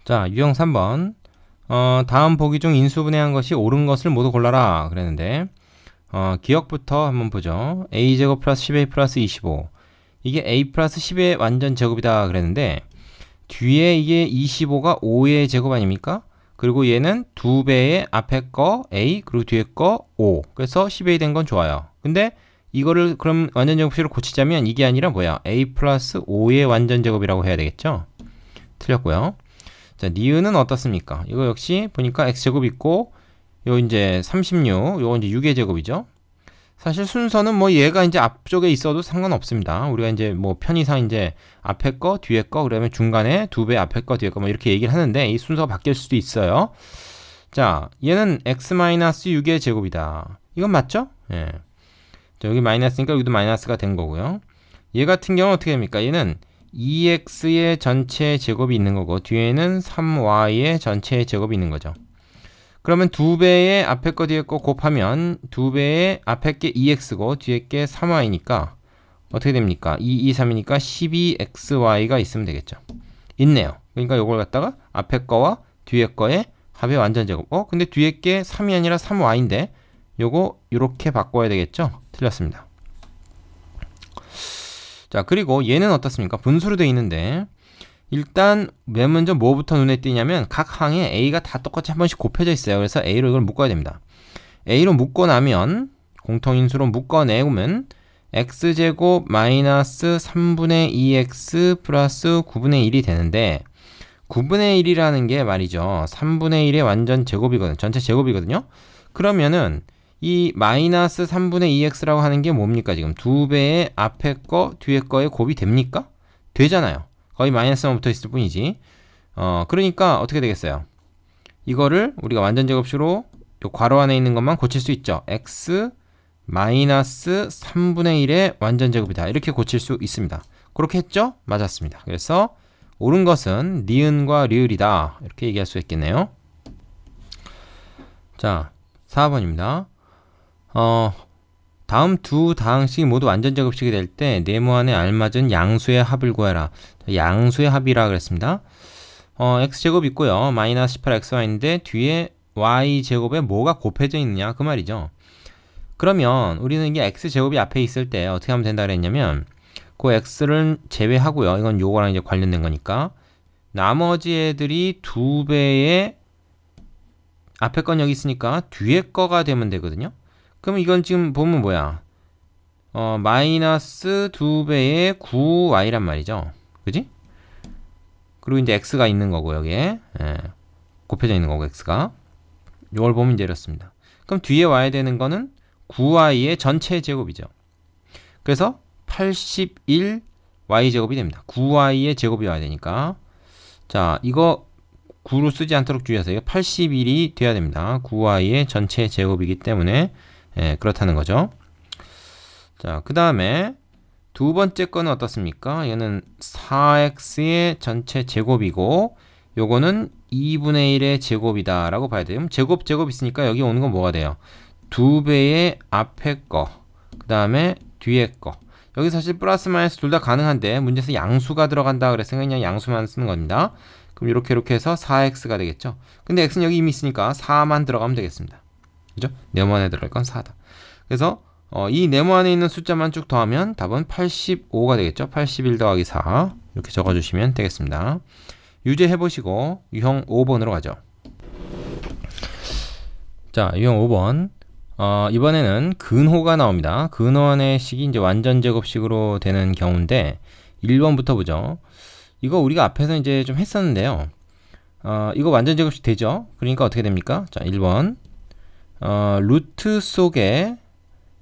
자, 유형 3번. 다음 보기 중 인수분해한 것이 옳은 것을 모두 골라라. 그랬는데, 기억부터 한번 보죠. a제곱 플러스 10a 플러스 25. 이게 a 플러스 10의 완전 제곱이다. 그랬는데, 뒤에 이게 25가 5의 제곱 아닙니까? 그리고 얘는 2배의 앞에 거 a, 그리고 뒤에 거 5. 그래서 10a 된 건 좋아요. 근데 이거를 그럼 완전 제곱식으로 고치자면 이게 아니라 뭐야? a 플러스 5의 완전 제곱이라고 해야 되겠죠? 틀렸고요. 자, 니은은 어떻습니까? 이거 역시 보니까 x제곱 있고, 요 이제 36, 요거 이제 6의 제곱이죠. 사실 순서는 뭐 얘가 이제 앞쪽에 있어도 상관없습니다. 우리가 이제 뭐 편의상 이제 앞에 거, 뒤에 거, 그러면 중간에 2배 앞에 거, 뒤에 거 뭐 이렇게 얘기를 하는데 이 순서가 바뀔 수도 있어요. 자, 얘는 x-6의 제곱이다. 이건 맞죠? 예. 자, 여기 마이너스니까 여기도 마이너스가 된 거고요. 얘 같은 경우는 어떻게 됩니까? 얘는 2x의 전체 제곱이 있는 거고 뒤에는 3y의 전체 제곱이 있는 거죠. 그러면 2배의 앞에 거 뒤에 거 곱하면 2배의 앞에 게 2x고 뒤에 게 3y니까 어떻게 됩니까? 2, 3이니까 12xy가 있으면 되겠죠. 있네요. 그러니까 요걸 갖다가 앞에 거와 뒤에 거의 합의 완전 제곱. 근데 뒤에 게 3이 아니라 3y인데 요거 요렇게 바꿔야 되겠죠? 틀렸습니다. 자, 그리고 얘는 어떻습니까? 분수로 되어 있는데 일단 맨 먼저 뭐부터 눈에 띄냐면 각 항에 a가 다 똑같이 한 번씩 곱해져 있어요. 그래서 a로 이걸 묶어야 됩니다. a로 묶고 나면 공통인수로 묶어내면 x제곱 마이너스 3분의 2x 플러스 9분의 1이 되는데 9분의 1이라는 게 말이죠. 3분의 1의 완전 제곱이거든요. 전체 제곱이거든요. 그러면은 이 마이너스 3분의 2x라고 하는 게 뭡니까? 지금 2배의 앞에 거 뒤에 거의 곱이 됩니까? 되잖아요. 거의 마이너스만 붙어 있을 뿐이지. 그러니까 어떻게 되겠어요? 이거를 우리가 완전 제곱식으로 요 괄호 안에 있는 것만 고칠 수 있죠. x 마이너스 3분의 1의 완전 제곱이다. 이렇게 고칠 수 있습니다. 그렇게 했죠? 맞았습니다. 그래서 옳은 것은 니은과 리을이다. 이렇게 얘기할 수 있겠네요. 자, 4번입니다. 다음 두 다항식이 모두 완전 제곱식이 될 때 네모안에 알맞은 양수의 합을 구해라. 양수의 합이라 그랬습니다. x제곱 있고요. 마이너스 18xy인데 뒤에 y제곱에 뭐가 곱해져 있느냐 그 말이죠. 그러면 우리는 이게 x제곱이 앞에 있을 때 어떻게 하면 된다 그랬냐면 그 x를 제외하고요. 이건 요거랑 이제 관련된 거니까 나머지 애들이 2배의 앞에 건 여기 있으니까 뒤에 거가 되면 되거든요. 그럼 이건 지금 보면 뭐야? 마이너스 2배의 9y란 말이죠. 그지? 그리고 이제 x가 있는 거고 여기에 곱해져 있는 거고 x가 이걸 보면 이제 이렇습니다. 그럼 뒤에 와야 되는 거는 9y의 전체 제곱이죠. 그래서 81y제곱이 됩니다. 9y의 제곱이 와야 되니까 자 이거 9로 쓰지 않도록 주의하세요. 81이 돼야 됩니다. 9y의 전체 제곱이기 때문에 그렇다는 거죠. 자, 그 다음에 두 번째 거는 어떻습니까? 얘는 4x의 전체 제곱이고 요거는 2분의 1의 제곱이다 라고 봐야 돼요. 제곱 있으니까 여기 오는 건 뭐가 돼요? 2배의 앞에 거, 그 다음에 뒤에 거. 여기 사실 플러스 마이너스 둘 다 가능한데 문제에서 양수가 들어간다 그랬으니까 그냥 양수만 쓰는 겁니다. 그럼 이렇게 해서 4x가 되겠죠. 근데 x는 여기 이미 있으니까 4만 들어가면 되겠습니다. 그죠? 네모 안에 들어갈 건 4다. 그래서 이 네모 안에 있는 숫자만 쭉 더하면 답은 85가 되겠죠. 81 더하기 4 이렇게 적어주시면 되겠습니다. 유제 해보시고 유형 5번으로 가죠. 자, 유형 5번. 이번에는 근호가 나옵니다. 근호 안의 식이 이제 완전 제곱식으로 되는 경우인데 1번부터 보죠. 이거 우리가 앞에서 이제 좀 했었는데요. 이거 완전 제곱식 되죠? 그러니까 어떻게 됩니까? 자, 1번. 루트 속에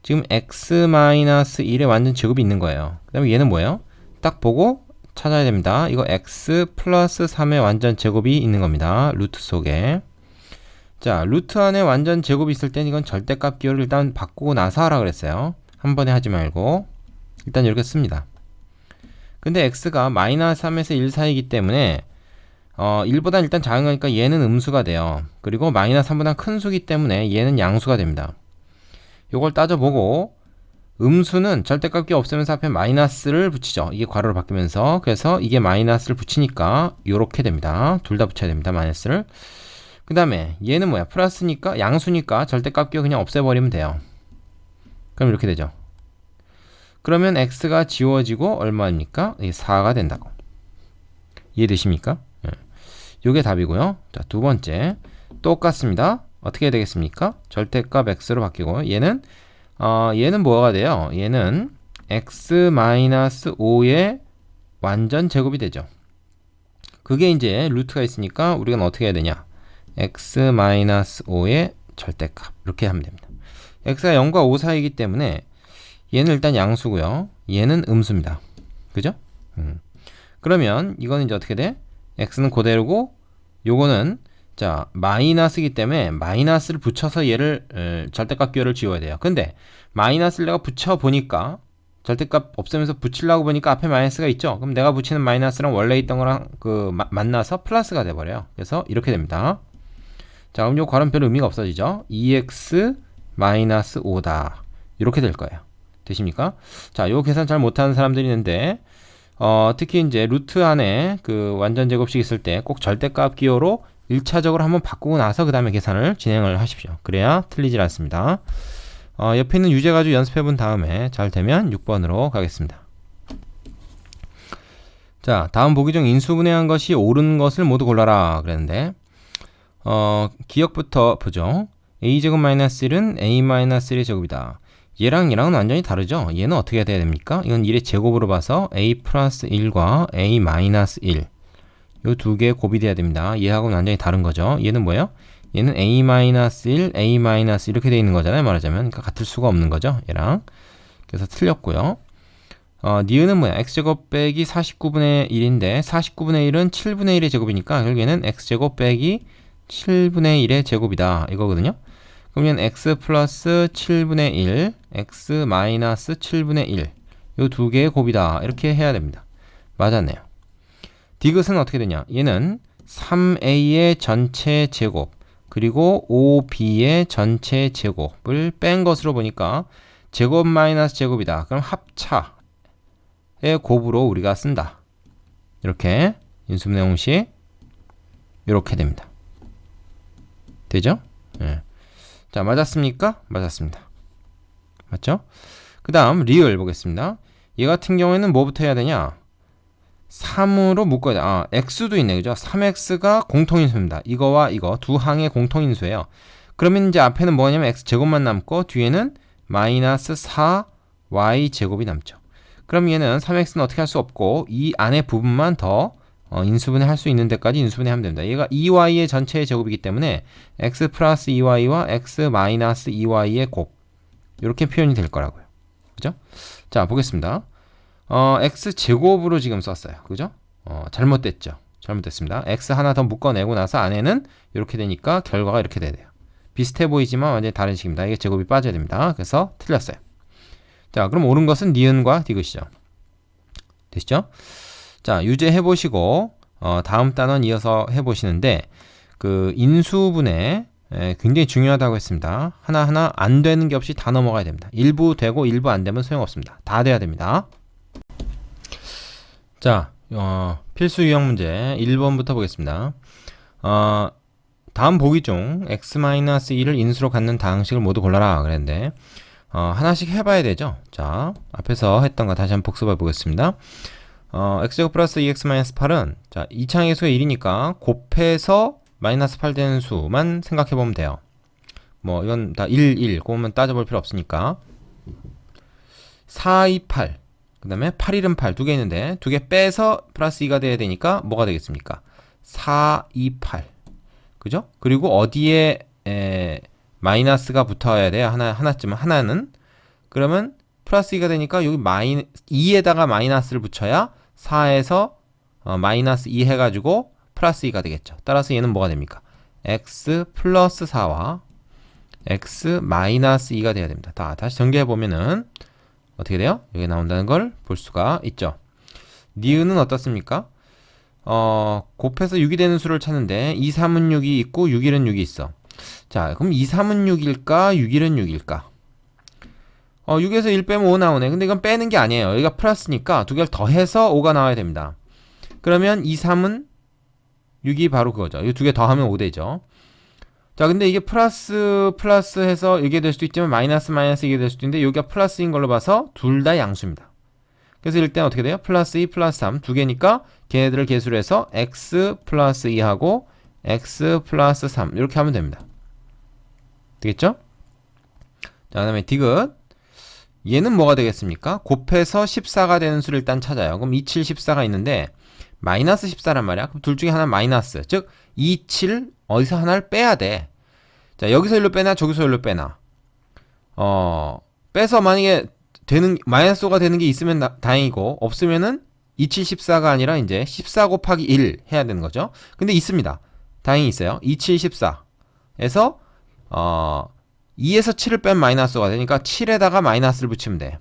지금 x-1의 완전 제곱이 있는 거예요. 그 다음에 얘는 뭐예요? 딱 보고 찾아야 됩니다. 이거 x 플러스 3의 완전 제곱이 있는 겁니다. 루트 속에. 자, 루트 안에 완전 제곱이 있을 땐 이건 절대값 기호를 일단 바꾸고 나서 하라 그랬어요. 한 번에 하지 말고 일단 이렇게 씁니다. 근데 x가 마이너스 3에서 1 사이이기 때문에 1보다 일단 작은 거니까 얘는 음수가 돼요. 그리고 마이너스 3보다 큰 수기 때문에 얘는 양수가 됩니다. 요걸 따져보고 음수는 절대값기 없애면서 앞에 마이너스를 붙이죠. 이게 괄호로 바뀌면서. 그래서 이게 마이너스를 붙이니까 요렇게 됩니다. 둘 다 붙여야 됩니다. 마이너스를. 그 다음에 얘는 뭐야? 플러스니까 양수니까 절대값기호 그냥 없애버리면 돼요. 그럼 이렇게 되죠. 그러면 x가 지워지고 얼마입니까? 이게 4가 된다고. 이해되십니까? 네. 요게 답이고요. 자, 두 번째 똑같습니다. 어떻게 해야 되겠습니까? 절대값 x로 바뀌고 얘는 뭐가 돼요? 얘는 x-5의 완전 제곱이 되죠. 그게 이제 루트가 있으니까 우리가 어떻게 해야 되냐? x-5의 절대값 이렇게 하면 됩니다. x가 0과 5 사이이기 때문에 얘는 일단 양수고요. 얘는 음수입니다. 그죠? 그러면 이거는 이제 어떻게 돼? x는 그대로고 요거는 자 마이너스이기 때문에 마이너스를 붙여서 얘를 절대값 기호를 지워야 돼요. 근데 마이너스를 내가 붙여보니까 절대값 없애면서 붙이려고 보니까 앞에 마이너스가 있죠. 그럼 내가 붙이는 마이너스랑 원래 있던 거랑 만나서 플러스가 돼버려요. 그래서 이렇게 됩니다. 자 그럼 요 괄호는 별 의미가 없어지죠. 2x-5다 이렇게 될 거예요. 되십니까? 자, 요 계산 잘 못하는 사람들이 있는데 특히 이제 루트 안에 그 완전 제곱식 있을 때 꼭 절대값 기호로 1차적으로 한번 바꾸고 나서 그 다음에 계산을 진행을 하십시오. 그래야 틀리질 않습니다. 옆에 있는 유제 가지고 연습해 본 다음에 잘 되면 6번으로 가겠습니다. 자, 다음 보기 중 인수분해한 것이 옳은 것을 모두 골라라 그랬는데 기억부터 보죠. a제곱 마이너스 1은 a 마이너스 1의 제곱이다. 얘랑은 완전히 다르죠. 얘는 어떻게 해야 됩니까? 이건 1의 제곱으로 봐서 a 플러스 1과 a 마이너스 1 요 두 개의 곱이 돼야 됩니다. 얘하고는 완전히 다른 거죠. 얘는 뭐예요? 얘는 a 마이너스 1, a 마이너스 이렇게 되어 있는 거잖아요. 말하자면 그러니까 같을 수가 없는 거죠. 얘랑 그래서 틀렸고요. 니은은 뭐야? x제곱 빼기 49분의 1인데 49분의 1은 7분의 1의 제곱이니까 결국에는 x제곱 빼기 7분의 1의 제곱이다 이거거든요. 그러면 x 플러스 7분의 1, x 마이너스 7분의 1 요 두 개의 곱이다 이렇게 해야 됩니다. 맞았네요. 디귿은 어떻게 되냐? 얘는 3a의 전체 제곱 그리고 5b의 전체 제곱을 뺀 것으로 보니까 제곱 마이너스 제곱이다. 그럼 합차의 곱으로 우리가 쓴다. 이렇게 인수분해 공식 이렇게 됩니다. 되죠? 네. 자, 맞았습니까? 맞았습니다. 맞죠? 그 다음 리을 보겠습니다. 얘 같은 경우에는 뭐부터 해야 되냐? 3으로 묶어야 돼. x도 있네. 그죠? 3x가 공통인수입니다. 이거와 이거 두 항의 공통인수예요. 그러면 이제 앞에는 뭐냐면 x제곱만 남고 뒤에는 마이너스 4y 제곱이 남죠. 그럼 얘는 3x는 어떻게 할 수 없고 이 안에 부분만 더 인수분해 할 수 있는 데까지 인수분해 하면 됩니다. 얘가 2y의 전체의 제곱이기 때문에 x 플러스 2y와 x 마이너스 2y의 곱 이렇게 표현이 될 거라고요. 그죠? 자, 보겠습니다. x제곱으로 지금 썼어요. 그죠? 잘못됐죠. 잘못됐습니다. x 하나 더 묶어내고 나서 안에는 이렇게 되니까 결과가 이렇게 돼야 돼요. 비슷해 보이지만 완전히 다른 식입니다. 이게 제곱이 빠져야 됩니다. 그래서 틀렸어요. 자, 그럼 옳은 것은 니은과 디귿이죠. 되시죠? 자, 유제 해보시고 다음 단원 이어서 해보시는데 그 인수분해 굉장히 중요하다고 했습니다. 하나하나 안 되는 게 없이 다 넘어가야 됩니다. 일부 되고 일부 안 되면 소용없습니다. 다 돼야 됩니다. 자, 필수 유형 문제 1번부터 보겠습니다. 다음 보기 중 x-1을 인수로 갖는 다항식을 모두 골라라 그랬는데 하나씩 해봐야 되죠. 자, 앞에서 했던 거 다시 한번 복습해 보겠습니다. x제곱 플러스 2x-8은 자, 2창의 수가 1이니까 곱해서 마이너스 8 되는 수만 생각해 보면 돼요. 뭐 이건 다 1, 1 그거만 따져볼 필요 없으니까 4, 2, 8 그 다음에 8, 1은 8 두 개 있는데 두 개 빼서 플러스 2가 돼야 되니까 뭐가 되겠습니까? 4, 2, 8 그죠? 그리고 어디에 마이너스가 붙어야 돼요? 하나쯤은 하나는 그러면 플러스 2가 되니까 여기 2에다가 마이너스를 붙여야 4에서 마이너스 2 해가지고 플러스 2가 되겠죠. 따라서 얘는 뭐가 됩니까? x 플러스 4와 x 마이너스 2가 돼야 됩니다. 다시 정리해보면은 어떻게 돼요? 여기 나온다는 걸 볼 수가 있죠. 니은은 어떻습니까? 곱해서 6이 되는 수를 찾는데 2, 3은 6이 있고 6, 1은 6이 있어. 자, 그럼 2, 3은 6일까? 6, 1은 6일까? 6에서 1 빼면 5 나오네. 근데 이건 빼는 게 아니에요. 여기가 플러스니까 두 개를 더해서 5가 나와야 됩니다. 그러면 2, 3은 6이 바로 그거죠. 이 두 개 더하면 5 되죠. 자, 근데 이게 플러스 해서 이게 될 수도 있지만 마이너스 이게 될 수도 있는데 여기가 플러스인 걸로 봐서 둘 다 양수입니다. 그래서 이럴 때는 어떻게 돼요? 플러스 2 플러스 3 두 개니까 걔네들을 계수로 해서 x 플러스 2하고 x 플러스 3 이렇게 하면 됩니다. 되겠죠? 자, 그 다음에 디귿. 얘는 뭐가 되겠습니까? 곱해서 14가 되는 수를 일단 찾아요. 그럼 2, 7, 14가 있는데 마이너스 14란 말이야. 그럼 둘 중에 하나 마이너스. 즉 2, 7 어디서 하나를 빼야 돼. 자, 여기서 1로 빼나 저기서 1로 빼나. 빼서 만약에 되는 마이너스 5가 되는 게 있으면 다행이고 없으면은 2, 7, 14가 아니라 이제 14 곱하기 1 해야 되는 거죠. 근데 있습니다. 다행히 있어요. 2, 7, 14에서 2에서 7을 빼면 마이너스 5가 되니까 7에다가 마이너스를 붙이면 돼.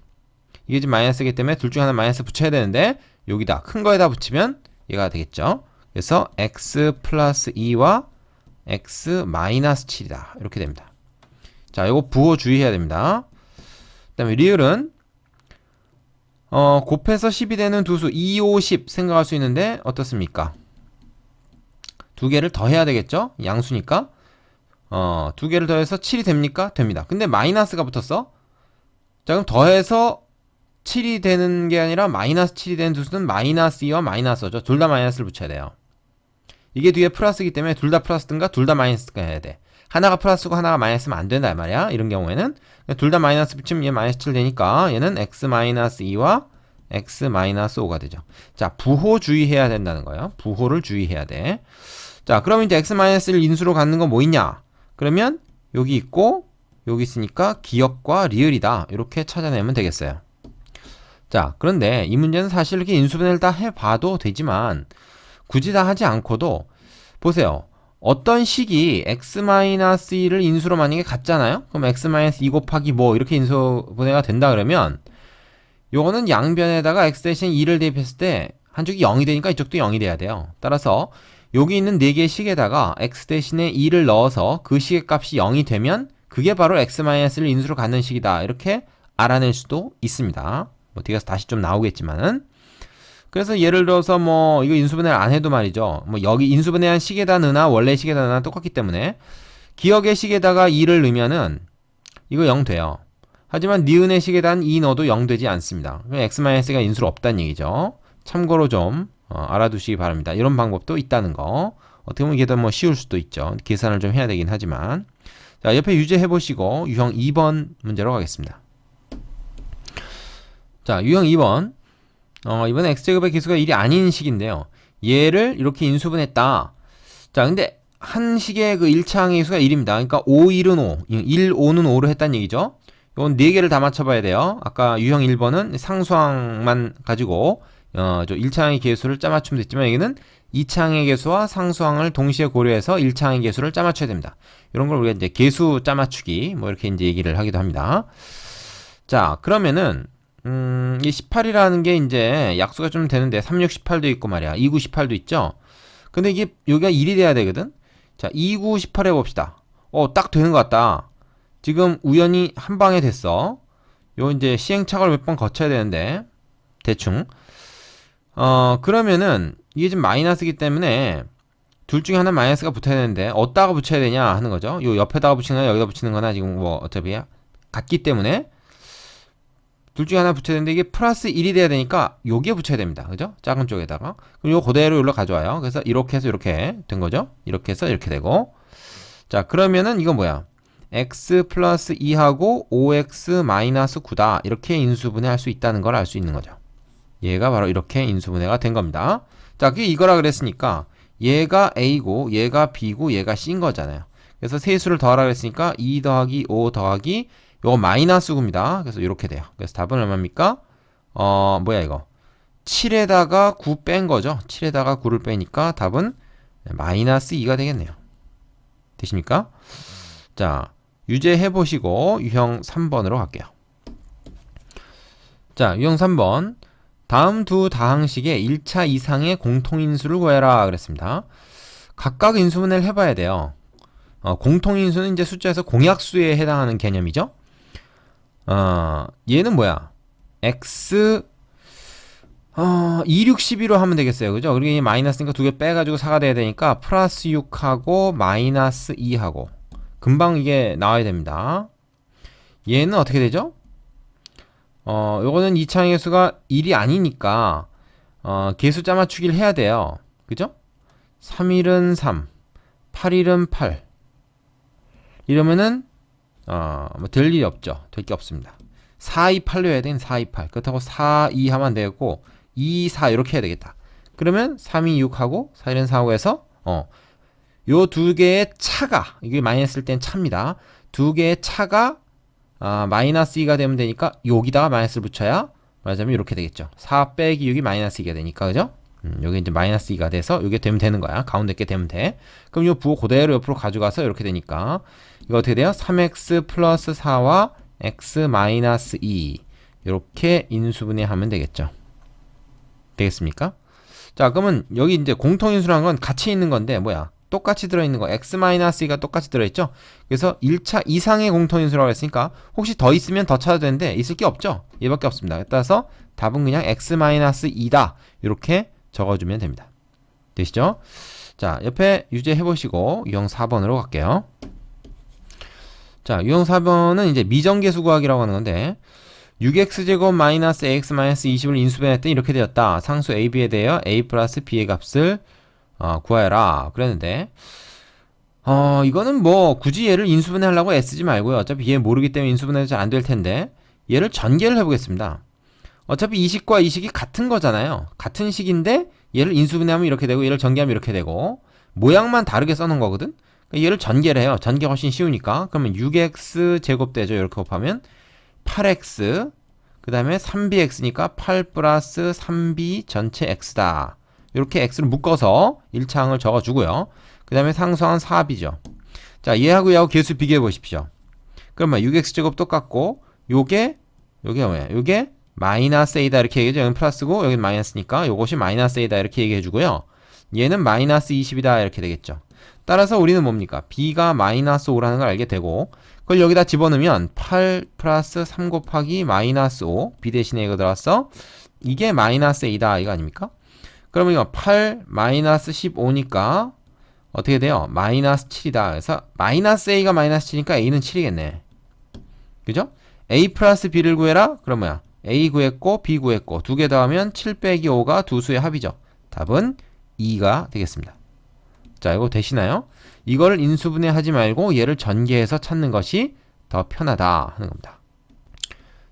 이게 지금 마이너스이기 때문에 둘 중에 하나 마이너스 붙여야 되는데 여기다 큰 거에다 붙이면 얘가 되겠죠. 그래서 x 플러스 2와 x 마이너스 7이다. 이렇게 됩니다. 자, 이거 부호 주의해야 됩니다. 그 다음에 리을은 곱해서 10이 되는 두 수 2, 5, 10 생각할 수 있는데 어떻습니까? 두 개를 더해야 되겠죠? 양수니까 두 개를 더해서 7이 됩니까? 됩니다. 근데 마이너스가 붙었어. 자, 그럼 더해서 7이 되는 게 아니라 마이너스 7이 되는 두 수는 마이너스 2와 마이너스 5죠. 둘 다 마이너스를 붙여야 돼요. 이게 뒤에 플러스이기 때문에 둘 다 플러스든가 둘 다 마이너스든가 해야 돼. 하나가 플러스고 하나가 마이너스면 안 된다 말이야. 이런 경우에는 둘 다 마이너스 붙이면 얘 마이너스 7 되니까 얘는 x 마이너스 2와 x 마이너스 5가 되죠. 자, 부호 주의해야 된다는 거예요. 부호를 주의해야 돼. 자, 그럼 이제 x 마이너스 1 인수로 갖는 건 뭐 있냐? 그러면 여기 있고 여기 있으니까 기역과 리을이다. 이렇게 찾아내면 되겠어요. 자, 그런데 이 문제는 사실 이렇게 인수분해를 다 해봐도 되지만 굳이 다 하지 않고도 보세요. 어떤 식이 x-2를 인수로 만약에 갖잖아요? 그럼 x-2 곱하기 뭐 이렇게 인수분해가 된다 그러면 요거는 양변에다가 x 대신 2를 대입했을 때 한쪽이 0이 되니까 이쪽도 0이 돼야 돼요. 따라서 여기 있는 4개의 식에다가 x 대신에 2를 넣어서 그 식의 값이 0이 되면 그게 바로 x-를 인수로 갖는 식이다. 이렇게 알아낼 수도 있습니다. 뭐 뒤에서 다시 좀 나오겠지만은. 그래서 예를 들어서 뭐 이거 인수분해를 안 해도 말이죠. 뭐 여기 인수분해한 식에다 넣으나 원래 식에다 넣으나 똑같기 때문에 기억의 식에다가 2를 넣으면은 이거 0 돼요. 하지만 니은의 식에다는 2 넣어도 0 되지 않습니다. 그럼 x-가 인수로 없다는 얘기죠. 참고로 좀 알아두시기 바랍니다. 이런 방법도 있다는 거. 어떻게 보면 이게 더 뭐 쉬울 수도 있죠. 계산을 좀 해야 되긴 하지만. 자, 옆에 유제 해보시고 유형 2번 문제로 가겠습니다. 자, 유형 2번. 이번에 x제곱의 기수가 1이 아닌 식인데요. 얘를 이렇게 인수분했다. 자, 근데 한 식의 그 1차항의 기수가 1입니다. 그러니까 5, 1은 5, 1, 5는 5로 했다는 얘기죠. 이건 4개를 다 맞춰봐야 돼요. 아까 유형 1번은 상수항만 가지고 저 1차항의 개수를 짜맞추면 됐지만 여기는 2차항의 개수와 상수항을 동시에 고려해서 1차항의 개수를 짜맞춰야 됩니다. 이런 걸 우리가 이제 개수 짜맞추기 뭐 이렇게 이제 얘기를 하기도 합니다. 자, 그러면은 이 18이라는 게 이제 약수가 좀 되는데 36, 18도 있고 말이야. 29, 18도 있죠. 근데 이게 여기가 1이 돼야 되거든. 자, 29, 18 해봅시다. 딱 되는 것 같다. 지금 우연히 한 방에 됐어. 요 이제 시행착오를 몇 번 거쳐야 되는데 대충 그러면은 이게 지금 마이너스이기 때문에 둘 중에 하나 마이너스가 붙어야 되는데 어디다가 붙여야 되냐 하는 거죠. 요 옆에다가 붙이는 거나 여기다 붙이는 거나 지금 뭐 어차피 같기 때문에 둘 중에 하나 붙여야 되는데 이게 플러스 1이 돼야 되니까 여기에 붙여야 됩니다. 그죠? 작은 쪽에다가. 그럼 요 그대로 여기로 가져와요. 그래서 이렇게 해서 이렇게 된 거죠. 이렇게 해서 이렇게 되고. 자, 그러면은 이건 뭐야? x 플러스 2하고 5x 마이너스 9다. 이렇게 인수분해 할 수 있다는 걸 알 수 있는 거죠. 얘가 바로 이렇게 인수분해가 된 겁니다. 자, 그게 이거라 그랬으니까 얘가 a고 얘가 b고 얘가 c인 거잖아요. 그래서 세수를 더하라 그랬으니까 2 더하기 5 더하기 요거 마이너스 9입니다. 그래서 이렇게 돼요. 그래서 답은 얼마입니까? 뭐야 이거 7에다가 9 뺀 거죠. 7에다가 9를 빼니까 답은 마이너스 2가 되겠네요. 되십니까? 자, 유제 해보시고 유형 3번으로 갈게요. 자, 유형 3번. 다음 두 다항식의 1차 이상의 공통인수를 구해라 그랬습니다. 각각 인수분해를 해봐야 돼요. 공통인수는 이제 숫자에서 공약수에 해당하는 개념이죠. 얘는 뭐야? x 2, 6, 12로 하면 되겠어요. 그죠? 그리고 이 마이너스니까 두 개 빼가지고 4가 돼야 되니까 플러스 6하고 마이너스 2하고 금방 이게 나와야 됩니다. 얘는 어떻게 되죠? 요거는 이차항의 개수가 1이 아니니까 개수 짜맞추기를 해야 돼요. 그죠? 3일은 3, 8일은 8 이러면은 뭐 될 일이 없죠. 될 게 없습니다. 4, 2, 8로 해야 되는 4, 2, 8 그렇다고 4, 2 하면 안 되겠고 2, 4 이렇게 해야 되겠다. 그러면 3, 2, 6하고 4, 1은 4하고 해서 요 두 개의 차가 이게 마이너스일 땐 차입니다. 두 개의 차가 마이너스 2가 되면 되니까 여기다가 마이너스를 붙여야 말하자면 이렇게 되겠죠. 4 빼기 6이 마이너스 2가 되니까 그죠? 여기 이제 마이너스 2가 돼서 이게 되면 되는 거야. 가운데 게 되면 돼. 그럼 요 부호 그대로 옆으로 가져가서 이렇게 되니까 이거 어떻게 돼요? 3x 플러스 4와 x 마이너스 2 이렇게 인수분해하면 되겠죠. 되겠습니까? 자, 그러면 여기 이제 공통인수라는 건 같이 있는 건데 뭐야? 똑같이 들어있는 거 x-2가 똑같이 들어있죠. 그래서 1차 이상의 공통인수라고 했으니까 혹시 더 있으면 더 찾아야 되는데 있을 게 없죠. 얘밖에 없습니다. 따라서 답은 그냥 x-2다 이렇게 적어주면 됩니다. 되시죠? 자, 옆에 유제 해보시고 유형 4번으로 갈게요. 자, 유형 4번은 이제 미정계수 구하기라고 하는 건데 6x제곱 마이너스 ax 마이너스 20을 인수분해했더니 이렇게 되었다. 상수 a, b에 대하여 a 플러스 b의 값을 구하여라 그랬는데 이거는 뭐 굳이 얘를 인수분해하려고 애쓰지 말고요. 어차피 얘 모르기 때문에 인수분해도 잘 안 될 텐데 얘를 전개를 해보겠습니다. 어차피 이 식과 이 식이 같은 거잖아요. 같은 식인데 얘를 인수분해하면 이렇게 되고 얘를 전개하면 이렇게 되고 모양만 다르게 써놓은 거거든. 그러니까 얘를 전개를 해요. 전개가 훨씬 쉬우니까. 그러면 6x 제곱되죠. 이렇게 곱하면 8x 그 다음에 3bx니까 8 플러스 3b 전체 x다. 이렇게 x를 묶어서 1차항을 적어주고요. 그 다음에 상수항은 4b죠. 자, 얘하고 얘하고 개수 비교해 보십시오. 그러면 6x제곱 똑같고 요게 뭐야? 요게 마이너스 a다 이렇게 얘기해줘. 여기는 플러스고 여기는 마이너스니까 요것이 마이너스 a다 이렇게 얘기해주고요. 얘는 마이너스 20이다 이렇게 되겠죠. 따라서 우리는 뭡니까? b가 마이너스 5라는 걸 알게 되고 그걸 여기다 집어넣으면 8 플러스 3 곱하기 마이너스 5 b 대신에 이거 들어왔어. 이게 마이너스 a다 이거 아닙니까? 그러면 이거 8 마이너스 15니까 어떻게 돼요? 마이너스 7이다. 그래서 마이너스 a가 마이너스 7이니까 a는 7이겠네. 그죠? a 플러스 b를 구해라? 그럼 뭐야? a 구했고 b 구했고 두 개 더하면 7 빼기 5가 두 수의 합이죠. 답은 2가 되겠습니다. 자, 이거 되시나요? 이걸 인수분해 하지 말고 얘를 전개해서 찾는 것이 더 편하다 하는 겁니다.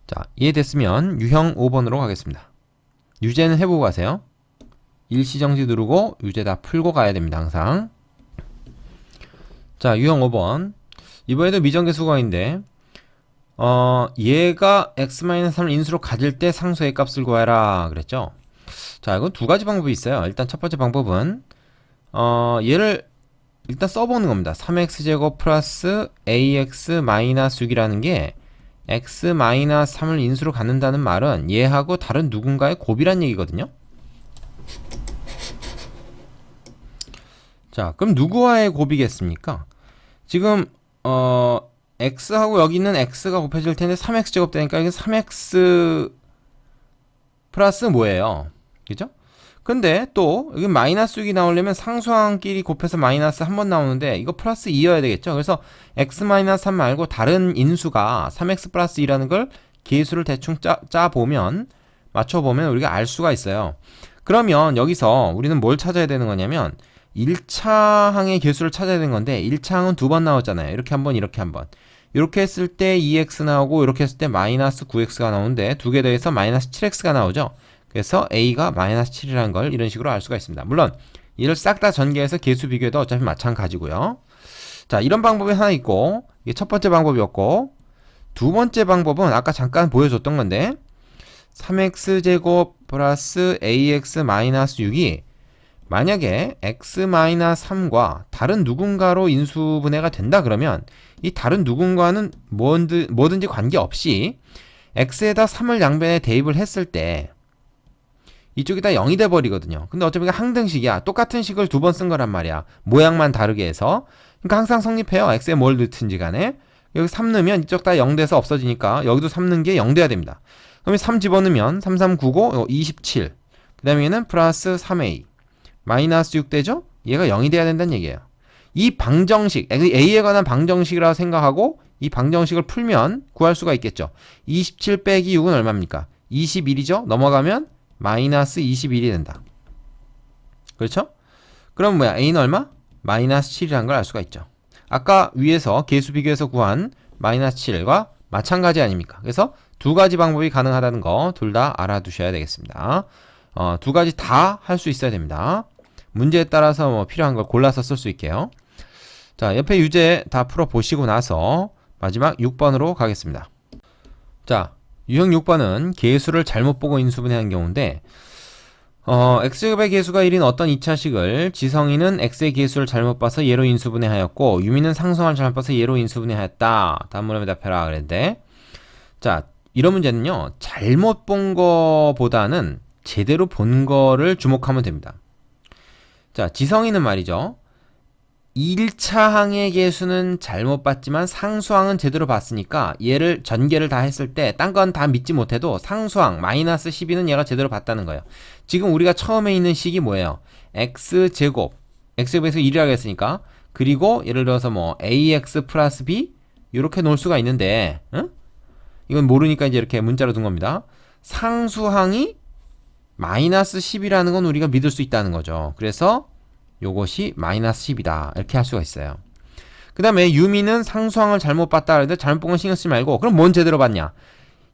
자, 이해됐으면 유형 5번으로 가겠습니다. 유제는 해보고 가세요. 일시정지 누르고 유제 다 풀고 가야 됩니다. 항상. 자, 유형 5번. 이번에도 미정계수거인데 얘가 x-3을 인수로 가질 때 상수의 값을 구해라 그랬죠. 자, 이건 두 가지 방법이 있어요. 일단 첫 번째 방법은 얘를 일단 써보는 겁니다. 3x제곱 플러스 ax-6이라는 게 x-3을 인수로 갖는다는 말은 얘하고 다른 누군가의 곱이란 얘기거든요. 자, 그럼 누구와의 곱이겠습니까? 지금 x하고 여기 있는 x가 곱해질 텐데 3x제곱 되니까 이게 3x 플러스 뭐예요? 그죠? 근데 또 여기 마이너스 6이 나오려면 상수항끼리 곱해서 마이너스 한 번 나오는데 이거 플러스 2여야 되겠죠? 그래서 x-3 말고 다른 인수가 3x 플러스 2라는 걸 계수를 대충 짜보면 맞춰보면 우리가 알 수가 있어요. 그러면 여기서 우리는 뭘 찾아야 되는 거냐면 1차항의 개수를 찾아야 되는 건데 1차항은 두 번 나왔잖아요. 이렇게 한 번, 이렇게 한 번. 이렇게 했을 때 2x 나오고 이렇게 했을 때 마이너스 9x가 나오는데 두 개 더해서 마이너스 7x가 나오죠. 그래서 a가 마이너스 7이라는 걸 이런 식으로 알 수가 있습니다. 물론 이를 싹 다 전개해서 개수 비교해도 어차피 마찬가지고요. 자, 이런 방법이 하나 있고 이게 첫 번째 방법이었고 두 번째 방법은 아까 잠깐 보여줬던 건데 3x제곱 플러스 ax 마이너스 6이 만약에 x-3과 다른 누군가로 인수분해가 된다 그러면 이 다른 누군가는 뭐든지 관계없이 x에다 3을 양변에 대입을 했을 때 이쪽이 다 0이 돼버리거든요. 근데 어차피 항등식이야. 똑같은 식을 두 번 쓴 거란 말이야. 모양만 다르게 해서. 그러니까 항상 성립해요. x에 뭘 넣든지 간에. 여기 3 넣으면 이쪽 다 0 돼서 없어지니까 여기도 3 넣은 게 0 돼야 됩니다. 그러면 3 집어넣으면 3, 3, 9, 9, 27. 그 다음에는 플러스 3a. 마이너스 6 되죠? 얘가 0이 돼야 된다는 얘기예요. 이 방정식, a에 관한 방정식이라고 생각하고 이 방정식을 풀면 구할 수가 있겠죠. 27 빼기 6은 얼마입니까? 21이죠? 넘어가면 마이너스 21이 된다. 그렇죠? 그럼 뭐야? a는 얼마? 마이너스 7이라는 걸 알 수가 있죠. 아까 위에서 계수 비교해서 구한 마이너스 7과 마찬가지 아닙니까? 그래서 두 가지 방법이 가능하다는 거 둘 다 알아두셔야 되겠습니다. 두 가지 다 할 수 있어야 됩니다. 문제에 따라서 뭐 필요한 걸 골라서 쓸 수 있게요. 자, 옆에 유제 다 풀어보시고 나서 마지막 6번으로 가겠습니다. 자, 유형 6번은 계수를 잘못 보고 인수분해한 경우인데 x제곱의 계수가 1인 어떤 2차식을 지성이는 x의 계수를 잘못 봐서 얘로 인수분해하였고 유미는 상수항을 잘못 봐서 얘로 인수분해하였다. 다음 문항에 답해라 그랬는데 자, 이런 문제는요. 잘못 본 거보다는 제대로 본 거를 주목하면 됩니다. 자, 지성이는 말이죠. 1차항의 계수는 잘못 봤지만 상수항은 제대로 봤으니까 얘를 전개를 다 했을 때 딴 건 다 믿지 못해도 상수항 마이너스 12는 얘가 제대로 봤다는 거예요. 지금 우리가 처음에 있는 식이 뭐예요? x제곱 x제곱에서 1이라고 했으니까 그리고 예를 들어서 뭐 ax 플러스 b 이렇게 놓을 수가 있는데 응? 이건 모르니까 이제 이렇게 문자로 둔 겁니다. 상수항이 마이너스 10이라는 건 우리가 믿을 수 있다는 거죠. 그래서 요것이 마이너스 10이다. 이렇게 할 수가 있어요. 그 다음에 유미는 상수항을 잘못 봤다. 그래도 잘못 본 건 신경 쓰지 말고 그럼 뭔 제대로 봤냐?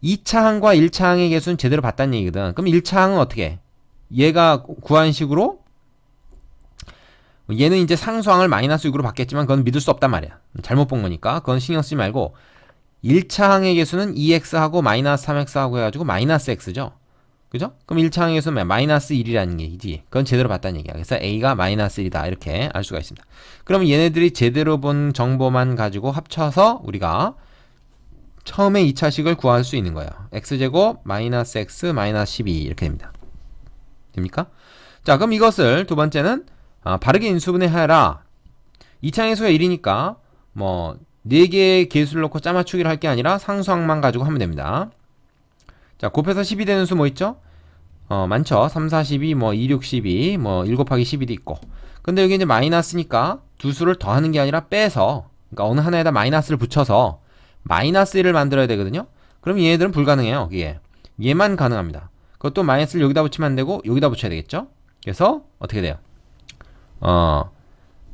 2차항과 1차항의 계수는 제대로 봤다는 얘기거든. 그럼 1차항은 어떻게 해? 얘가 구한 식으로 얘는 이제 상수항을 마이너스 6으로 봤겠지만 그건 믿을 수 없단 말이야. 잘못 본 거니까 그건 신경 쓰지 말고 1차항의 계수는 2x하고 마이너스 3x하고 해가지고 마이너스 x죠. 그죠? 그럼 1차항의 계수는 마이너스 1이라는 얘기지. 그건 제대로 봤다는 얘기야. 그래서 a가 마이너스 1이다. 이렇게 알 수가 있습니다. 그러면 얘네들이 제대로 본 정보만 가지고 합쳐서 우리가 처음에 2차식을 구할 수 있는 거예요. x제곱 마이너스 x 마이너스 12 이렇게 됩니다. 됩니까? 자, 그럼 이것을 두 번째는 바르게 인수분해하라. 2차항의 수가 1이니까 뭐 4개의 계수를 놓고 짜맞추기를 할 게 아니라 상수항만 가지고 하면 됩니다. 자, 곱해서 10이 되는 수 뭐 있죠? 많죠. 3, 4, 12, 뭐 2, 6, 12, 뭐 7 곱하기 12도 있고. 근데 여기 이제 마이너스니까 두 수를 더하는 게 아니라 빼서, 그러니까 어느 하나에다 마이너스를 붙여서 마이너스 1을 만들어야 되거든요. 그럼 얘네들은 불가능해요. 얘만 가능합니다. 그것도 마이너스를 여기다 붙이면 안 되고 여기다 붙여야 되겠죠? 그래서 어떻게 돼요?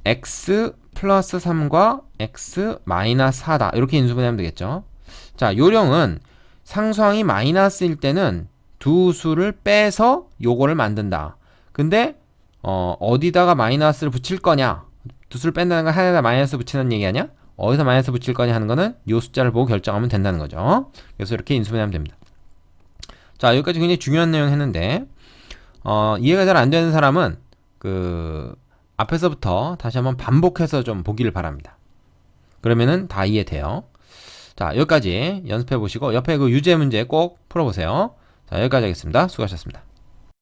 x 플러스 3과 x 마이너스 4다. 이렇게 인수분해하면 되겠죠? 자, 요령은 상수항이 마이너스일 때는 두 수를 빼서 요거를 만든다. 근데 어디다가 마이너스를 붙일 거냐? 두 수를 뺀다는 건 하나에다 마이너스 붙이는 얘기 아니야? 어디서 마이너스 붙일 거냐 하는 거는 요 숫자를 보고 결정하면 된다는 거죠. 그래서 이렇게 인수분해하면 됩니다. 자, 여기까지 굉장히 중요한 내용 했는데 이해가 잘 안 되는 사람은 앞에서부터 다시 한번 반복해서 좀 보기를 바랍니다. 그러면은 다 이해돼요. 자, 여기까지 연습해 보시고 옆에 그 유제 문제 꼭 풀어보세요. 자, 여기까지 하겠습니다. 수고하셨습니다.